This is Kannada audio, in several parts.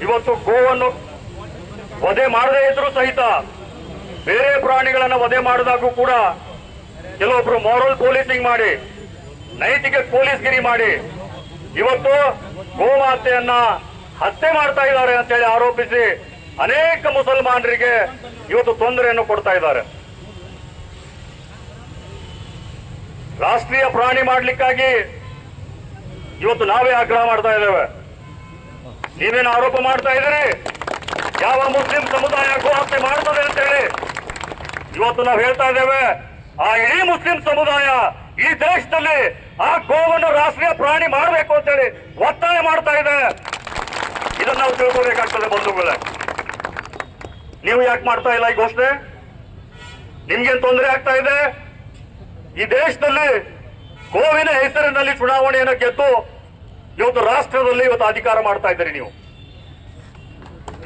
ಇವತ್ತು ಗೋವನ್ನು ವಧೆ ಮಾಡದೇ ಇದ್ರೂ ಸಹಿತ ಬೇರೆ ಪ್ರಾಣಿಗಳನ್ನು ವಧೆ ಮಾಡಿದಾಗೂ ಕೂಡ ಕೆಲವೊಬ್ರು ಮಾರಲ್ ಪೊಲೀಸಿಂಗ್ ಮಾಡಿ, ನೈತಿಕ ಪೊಲೀಸ್ಗಿರಿ ಮಾಡಿ ಇವತ್ತು ಗೋಮಾತೆಯನ್ನ ಹತ್ಯೆ ಮಾಡ್ತಾ ಇದ್ದಾರೆ ಅಂತೇಳಿ ಆರೋಪಿಸಿ ಅನೇಕ ಮುಸಲ್ಮಾನರಿಗೆ ಇವತ್ತು ತೊಂದರೆಯನ್ನು ಕೊಡ್ತಾ ಇದ್ದಾರೆ. ರಾಷ್ಟ್ರೀಯ ಪ್ರಾಣಿ ಮಾಡಲಿಕ್ಕಾಗಿ ಇವತ್ತು ನಾವೇ ಆಗ್ರಹ ಮಾಡ್ತಾ ಇದ್ದೇವೆ. ನೀವೇನು ಆರೋಪ ಮಾಡ್ತಾ ಇದ್ದೀರಿ? ಯಾವ ಮುಸ್ಲಿಂ ಸಮುದಾಯ ಗೋ ಹತ್ಯೆ ಮಾಡ್ತದೆ ಅಂತ ಹೇಳಿ ಇವತ್ತು ನಾವು ಹೇಳ್ತಾ ಇದ್ದೇವೆ. ಆ ಇಡೀ ಮುಸ್ಲಿಂ ಸಮುದಾಯ ಈ ದೇಶದಲ್ಲಿ ಆ ಗೋವನ್ನು ರಾಷ್ಟ್ರೀಯ ಪ್ರಾಣಿ ಮಾಡಬೇಕು ಅಂತೇಳಿ ಒತ್ತಾಯ ಮಾಡ್ತಾ ಇದೆ. ಇದನ್ನ ನಾವು ತಿಳ್ಕೋಬೇಕಾಗ್ತದೆ ಬಂಧುಗಳೇ. ನೀವು ಯಾಕೆ ಮಾಡ್ತಾ ಇಲ್ಲ ಈ ಘೋಷಣೆ? ನಿಮ್ಗೇನು ತೊಂದರೆ ಆಗ್ತಾ ಇದೆ? ಈ ದೇಶದಲ್ಲಿ ಗೋವಿನ ಹೆಸರಿನಲ್ಲಿ ಚುನಾವಣೆಯನ್ನು ಗೆದ್ದು ಇವತ್ತು ರಾಷ್ಟ್ರದಲ್ಲಿ ಇವತ್ತು ಅಧಿಕಾರ ಮಾಡ್ತಾ ಇದ್ದೀರಿ. ನೀವು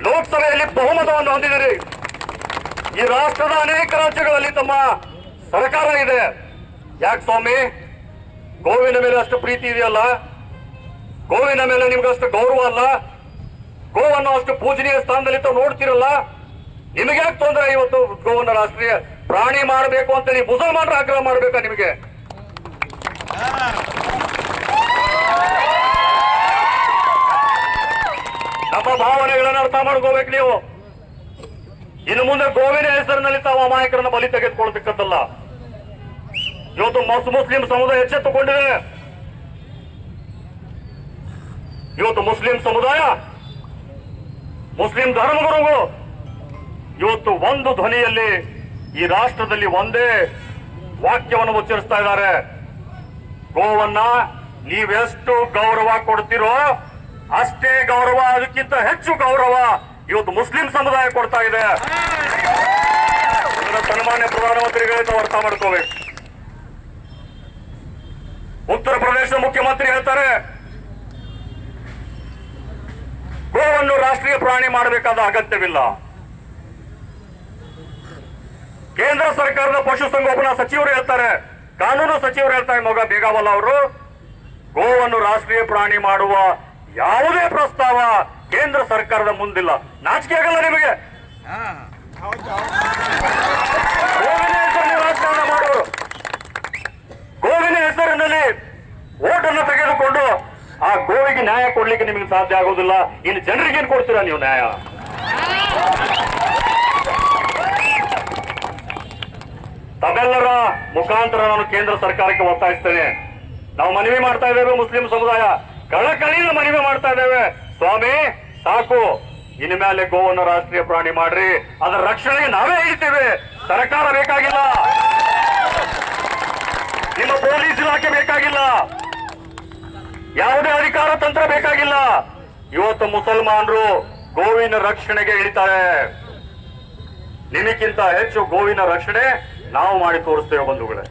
ಲೋಕಸಭೆಯಲ್ಲಿ ಬಹುಮತವನ್ನು ಹೊಂದಿದ್ದೀರಿ. ಈ ರಾಷ್ಟ್ರದ ಅನೇಕ ರಾಜ್ಯಗಳಲ್ಲಿ ತಮ್ಮ ಸರ್ಕಾರ ಇದೆ. ಯಾಕೆ ಸ್ವಾಮಿ? ಗೋವಿನ ಮೇಲೆ ಅಷ್ಟು ಪ್ರೀತಿ ಇದೆಯಲ್ಲ, ಗೋವಿನ ಮೇಲೆ ನಿಮ್ಗೆ ಅಷ್ಟು ಗೌರವ ಅಲ್ಲ, ಗೋವನ್ನು ಅಷ್ಟು ಪೂಜನೀಯ ಸ್ಥಾನದಲ್ಲಿ ತಾವು ನೋಡ್ತಿರಲ್ಲ, ನಿಮಗೆ ಯಾಕೆ ತೊಂದರೆ? ಇವತ್ತು ಗೋವನ್ನು ರಾಷ್ಟ್ರೀಯ ಪ್ರಾಣಿ ಮಾಡಬೇಕು ಅಂತ ನೀವು ಮುಸಲ್ಮಾನರು ಆಗ್ರಹ ಮಾಡಬೇಕಾ? ನಿಮಗೆ ನಮ್ಮ ಭಾವನೆಗಳನ್ನು ಅರ್ಥ ಮಾಡ್ಕೋಬೇಕು ನೀವು. ಇನ್ನು ಮುಂದೆ ಗೋವಿನ ಹೆಸರಿನಲ್ಲಿ ತಾವು ಅಮಾಯಕರನ್ನ ಬಲಿ ತೆಗೆದುಕೊಳ್ತಕ್ಕಂಥಲ್ಲ. ಇವತ್ತು ಮುಸ್ಲಿಂ ಸಮುದಾಯ ಎಚ್ಚೆತ್ತುಕೊಂಡಿದೆ. ಇವತ್ತು ಮುಸ್ಲಿಂ ಸಮುದಾಯ, ಮುಸ್ಲಿಂ ಧರ್ಮಗುರುಗಳು ಇವತ್ತು ಒಂದು ಧ್ವನಿಯಲ್ಲಿ ಈ ರಾಷ್ಟ್ರದಲ್ಲಿ ಒಂದೇ ವಾಕ್ಯವನ್ನು ಉಚ್ಚರಿಸ್ತಾ ಇದ್ದಾರೆ. ಗೋವನ್ನ ನೀವೆಷ್ಟು ಗೌರವ ಕೊಡ್ತಿರೋ ಅಷ್ಟೇ ಗೌರವ, ಅದಕ್ಕಿಂತ ಹೆಚ್ಚು ಗೌರವ ಇವತ್ತು ಮುಸ್ಲಿಂ ಸಮುದಾಯ ಕೊಡ್ತಾ ಇದೆ. ಸನ್ಮಾನ್ಯ ಪ್ರಧಾನಮಂತ್ರಿಗಳು ಅರ್ಥ ಮಾಡ್ಕೋಬೇಕು. ಉತ್ತರ ಪ್ರದೇಶದ ಮುಖ್ಯಮಂತ್ರಿ ಹೇಳ್ತಾರೆ ಗೋವನ್ನು ರಾಷ್ಟ್ರೀಯ ಪ್ರಾಣಿ ಮಾಡಬೇಕಾದ ಅಗತ್ಯವಿಲ್ಲ. ಕೇಂದ್ರ ಸರ್ಕಾರದ ಪಶುಸಂಗೋಪನಾ ಸಚಿವರು ಹೇಳ್ತಾರೆ, ಕಾನೂನು ಸಚಿವರು ಹೇಳ್ತಾರೆ, ಮೊಗ ಬೇಗವಲ್ಲ ಅವರು, ಗೋವನ್ನು ರಾಷ್ಟ್ರೀಯ ಪ್ರಾಣಿ ಮಾಡುವ ಯಾವುದೇ ಪ್ರಸ್ತಾವ ಕೇಂದ್ರ ಸರ್ಕಾರದ ಮುಂದಿಲ್ಲ. ನಾಚಿಕೆ ಆಗಲ್ಲ ನಿಮಗೆ? ಗೋವಿನ ಹೆಸರಿನಲ್ಲಿ ರಾಜಕಾರಣ ಮಾಡೋರು, ಗೋವಿನ ಹೆಸರಿನಲ್ಲಿ ಓಟನ್ನು ತೆಗೆದುಕೊಂಡು ಆ ಗೋವಿಗೆ ನ್ಯಾಯ ಕೊಡ್ಲಿಕ್ಕೆ ನಿಮಗೆ ಸಾಧ್ಯ ಆಗೋದಿಲ್ಲ. ಇನ್ನು ಜನರಿಗೇನು ಕೊಡ್ತೀರಾ ನೀವು ನ್ಯಾಯ? ತಮ್ಮೆಲ್ಲರ ಮುಖಾಂತರ ನಾನು ಕೇಂದ್ರ ಸರ್ಕಾರಕ್ಕೆ ಒತ್ತಾಯಿಸ್ತೇನೆ. ನಾವು ಮನವಿ ಮಾಡ್ತಾ ಇದ್ದೇವೆ, ಮುಸ್ಲಿಂ ಸಮುದಾಯ ಕಳಕಳಿಯಿಂದ ಮನವಿ ಮಾಡ್ತಾ ಇದ್ದೇವೆ. ಸ್ವಾಮಿ ಸಾಕು, ಇನ್ನು ಮೇಲೆ ಗೋವನ್ನು ರಾಷ್ಟ್ರೀಯ ಪ್ರಾಣಿ ಮಾಡ್ರಿ, ಅದರ ರಕ್ಷಣೆಗೆ ನಾವೇ ಹೇಳ್ತೇವೆ. ಸರ್ಕಾರ ಬೇಕಾಗಿಲ್ಲ, ನಿಮ್ಮ ಪೊಲೀಸ್ ಇಲಾಖೆ ಬೇಕಾಗಿಲ್ಲ, ಯಾವುದೇ ಅಧಿಕಾರ ತಂತ್ರ ಬೇಕಾಗಿಲ್ಲ. ಇವತ್ತು ಮುಸಲ್ಮಾನರು ಗೋವಿನ ರಕ್ಷಣೆಗೆ ಇಳಿತಾರೆ. ನಿಮಗಿಂತ ಹೆಚ್ಚು ಗೋವಿನ ರಕ್ಷಣೆ ನಾವು ಮಾಡಿ ತೋರಿಸ್ತೇವೆ ಬಂಧುಗಳೇ.